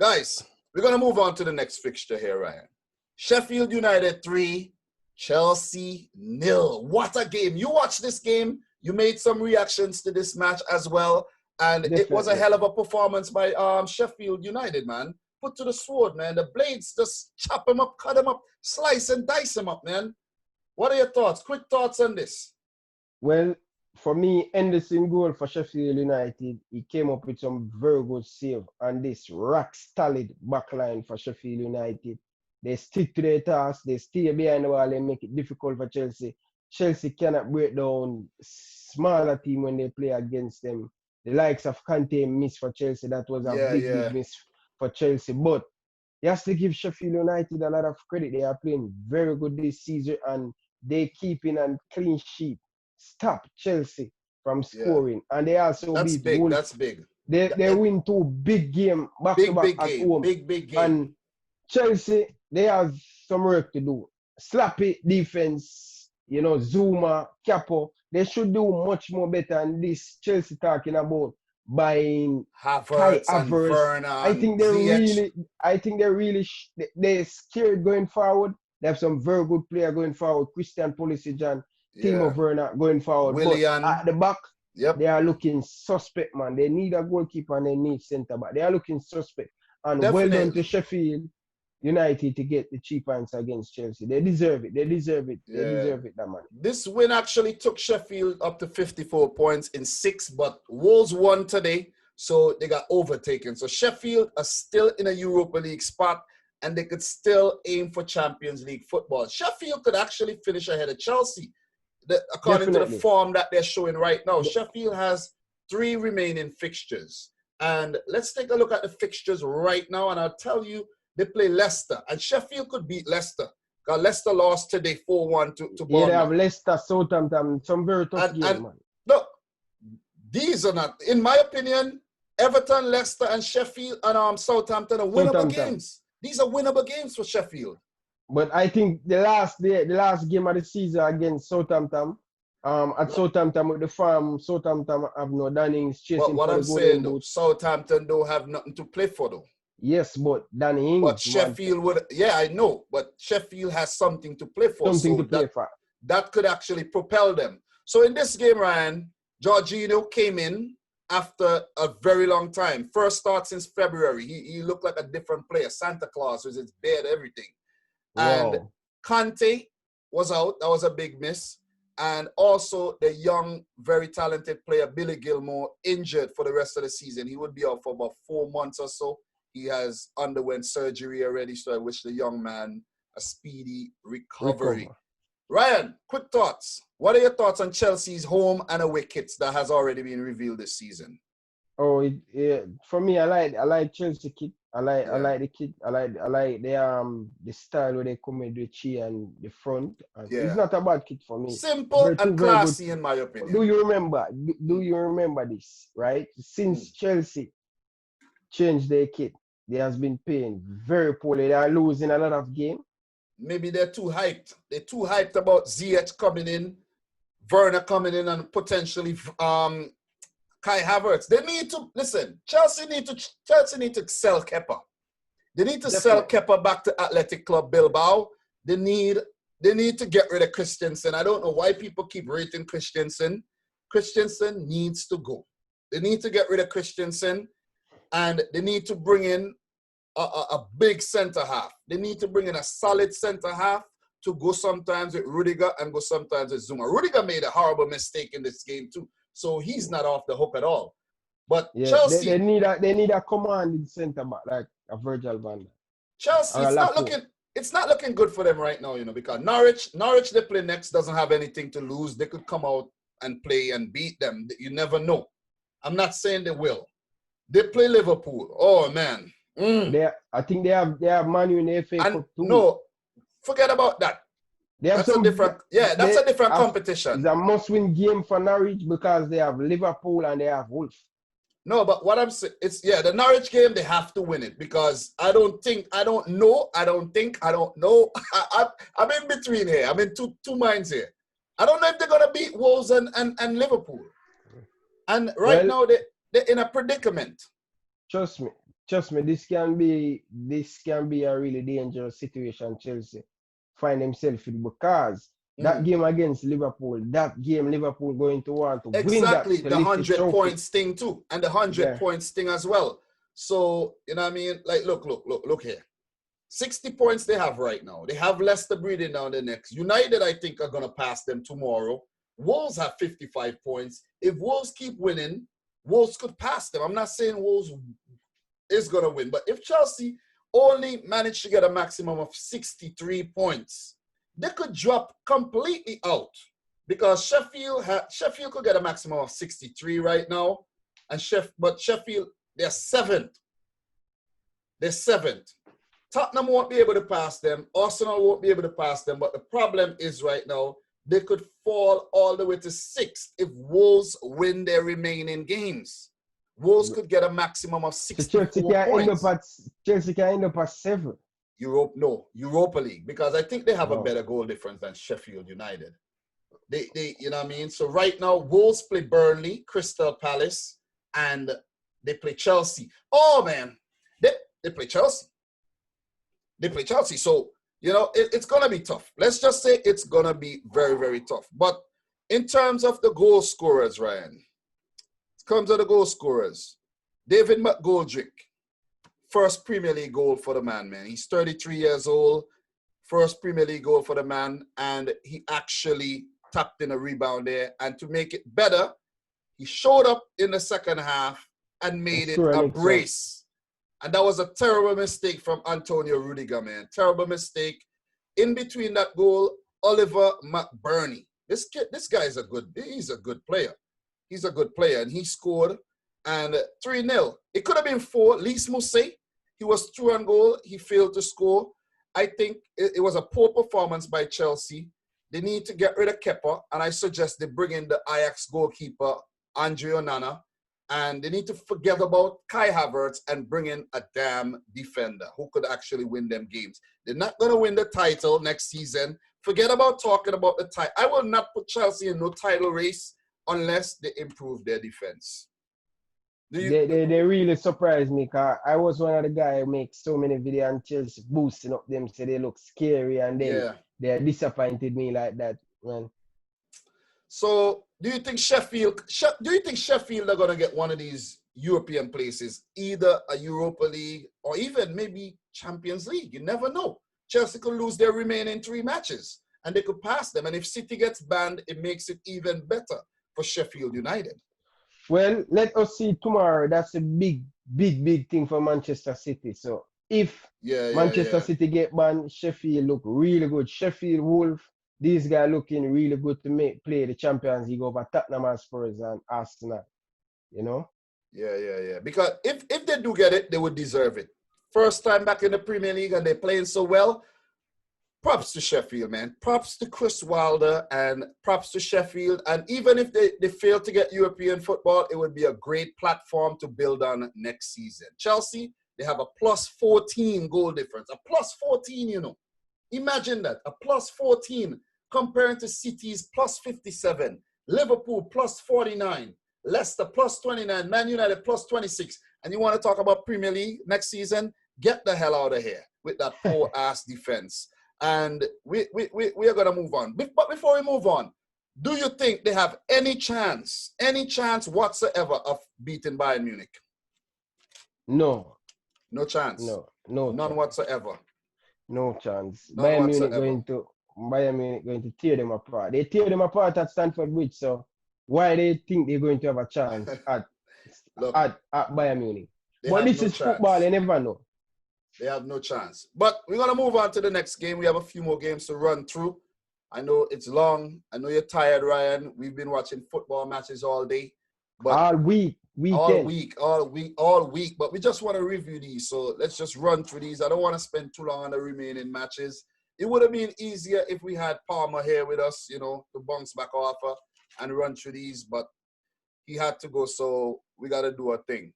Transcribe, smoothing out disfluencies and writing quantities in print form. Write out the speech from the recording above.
Guys, we're going to move on to the next fixture here, Ryan. Sheffield United 3, Chelsea 0. What a game. You watched this game. You made some reactions to this match as well. And Definitely. It was a hell of a performance by Sheffield United, man. Put to the sword, man. The blades just chop them up, cut them up, slice and dice them up, man. What are your thoughts? Quick thoughts on this. Well, for me, Henderson goal for Sheffield United, he came up with some very good save on this rock-solid backline for Sheffield United. They stick to their task, they stay behind the ball and make it difficult for Chelsea. Chelsea cannot break down smaller team when they play against them. The likes of Kante miss for Chelsea, that was a big miss for Chelsea. But you have to give Sheffield United a lot of credit. They are playing very good this season and they keeping a clean sheet. Stop Chelsea from scoring. And they also beat Wolves. That's big. They win 2 big games back-to-back at home. Big game. And Chelsea, they have some work to do. Slappy defense, Zuma, Capo. They should do much more better than this Chelsea talking about buying Havertz and Werner. I think they're scared going forward. They have some very good player going forward. Christian Pulisic and Timo Werner going forward. Willian. But at the back, they are looking suspect, man. They need a goalkeeper and they need centre back. They are looking suspect. And well done to Sheffield United to get the 3 points against Chelsea. They deserve it. They deserve it, that man. This win actually took Sheffield up to 54 points in 6, but Wolves won today, so they got overtaken. So Sheffield are still in a Europa League spot, and they could still aim for Champions League football. Sheffield could actually finish ahead of Chelsea, according to the form that they're showing right now. Sheffield has 3 remaining fixtures. And let's take a look at the fixtures right now, and I'll tell you, they play Leicester, and Sheffield could beat Leicester. Because Leicester lost today 4-1 to Bournemouth. Yeah, they have Leicester, Southampton, some very tough games, man. Look, these are not, in my opinion, Everton, Leicester, and Sheffield and Southampton are winnable games. These are winnable games for Sheffield. But I think the last game of the season against Southampton, at Southampton with the farm, Southampton have no Dannings chasing for the what I'm saying, though, Southampton don't have nothing to play for, though. Yes, but Danny Ings. But Sheffield would, I know, but Sheffield has something to play for. That could actually propel them. So in this game, Ryan, Jorginho came in after a very long time. First start since February. He looked like a different player. Santa Claus with his beard, everything. Wow. And Kante was out. That was a big miss. And also the young, very talented player, Billy Gilmore, injured for the rest of the season. He would be out for about 4 months or so. He has underwent surgery already, so I wish the young man a speedy recovery. Ryan, quick thoughts. What are your thoughts on Chelsea's home and away kits that has already been revealed this season? Oh, for me, I like Chelsea kit. I like the kit. I like the style where they come with the chi and the front. And it's not a bad kit for me. Simple and classy, in my opinion. Do you remember this? Right? Since Chelsea changed their kit, they has been playing very poorly. They are losing a lot of games. Maybe they're too hyped. They're too hyped about ZH coming in, Werner coming in, and potentially Kai Havertz. They need to listen. Chelsea need to sell Kepa. They need to sell Kepa back to Athletic Club Bilbao. They need to get rid of Christensen. I don't know why people keep rating Christensen. Christensen needs to go. They need to get rid of Christensen. And they need to bring in a big center half. They need to bring in a solid center half to go sometimes with Rudiger and go sometimes with Zuma. Rudiger made a horrible mistake in this game too, so he's not off the hook at all. But Chelsea, they need a commanding center back like a Virgil van Dijk. Chelsea, it's not looking good for them right now, because Norwich they play next doesn't have anything to lose. They could come out and play and beat them. You never know. I'm not saying they will. They play Liverpool. Oh man, I think they have Man U in the FA Cup too. No, forget about that. That's a different competition. It's a must-win game for Norwich because they have Liverpool and they have Wolves. No, but what I'm saying, the Norwich game, they have to win it because I don't know. I'm in between here. I'm in two minds here. I don't know if they're gonna beat Wolves and Liverpool. And now they're in a predicament. Trust me. trust me, this can be a really dangerous situation Chelsea find themselves in, because that game against Liverpool, Liverpool going to want to win that Exactly, to the lift the 100 trophy. points thing too, and the 100 Yeah. points thing as well. So, you know what I mean? Like, look here. 60 points they have right now. They have Leicester breathing down the necks. United, I think, are going to pass them tomorrow. Wolves have 55 points. If Wolves keep winning, Wolves could pass them. I'm not saying Wolves is going to win, but if Chelsea only manage to get a maximum of 63 points, they could drop completely out, because Sheffield could get a maximum of 63 right now, and Sheffield, they're seventh. They're seventh. Tottenham won't be able to pass them. Arsenal won't be able to pass them. But the problem is right now, they could fall all the way to sixth if Wolves win their remaining games. Wolves could get a maximum of 64 points. Chelsea can end up at 7. Europa League, because I think they have a better goal difference than Sheffield United. They you know what I mean? So right now, Wolves play Burnley, Crystal Palace, and they play Chelsea. Oh man, they play Chelsea. They play Chelsea. So, you know, it's going to be tough. Let's just say it's going to be very, very tough. But in terms of the goal scorers, Ryan, it comes to the goal scorers. David McGoldrick, first Premier League goal for the man. He's 33 years old, first Premier League goal for the man, and he actually tapped in a rebound there. And to make it better, he showed up in the second half and made it a brace. And that was a terrible mistake from Antonio Rudiger, man. Terrible mistake. In between that goal, Oliver McBurney. This guy is he's a good player. He's a good player, and he scored, and 3-0. It could have been 4. Lys Mousset, he was through on goal. He failed to score. I think it was a poor performance by Chelsea. They need to get rid of Kepa, and I suggest they bring in the Ajax goalkeeper, Andre Onana. And they need to forget about Kai Havertz and bring in a damn defender who could actually win them games. They're not going to win the title next season. Forget about talking about the title. I will not put Chelsea in no title race unless they improve their defense. They really surprised me, because I was one of the guys who make so many videos on Chelsea boosting up them, so they look scary, and then they disappointed me like that, man. So, do you think Sheffield are going to get one of these European places, either a Europa League or even maybe Champions League? You never know. Chelsea could lose their remaining 3 matches and they could pass them. And if City gets banned, it makes it even better for Sheffield United. Well, let us see tomorrow. That's a big thing for Manchester City. So if Manchester City get banned, Sheffield look really good. Sheffield, Wolves, these guys looking really good to play the Champions League over Tottenham and Spurs and Arsenal, you know? Yeah. Because if they do get it, they would deserve it. First time back in the Premier League and they're playing so well. Props to Sheffield, man. Props to Chris Wilder and props to Sheffield. And even if they fail to get European football, it would be a great platform to build on next season. Chelsea, they have a plus 14 goal difference. A plus 14, you know. Imagine that. A plus 14 comparing to City's plus 57. Liverpool plus 49. Leicester plus 29. Man United plus 26. And you want to talk about Premier League next season? Get the hell out of here with that poor ass defense. And we are going to move on. But before we move on, do you think they have any chance whatsoever of beating Bayern Munich? No. No chance? No. None whatsoever? No chance. None Bayern whatsoever. Munich going to tear them apart. They tear them apart at Stamford Bridge, so why they think they're going to have a chance at Bayern Munich? But this is football, you never know. They have no chance. But we're going to move on to the next game. We have a few more games to run through. I know it's long. I know you're tired, Ryan. We've been watching football matches all day. But all week. All week. But we just want to review these. So let's just run through these. I don't want to spend too long on the remaining matches. It would have been easier if we had Palmer here with us, you know, to bounce back off and run through these. But he had to go, so we got to do our thing.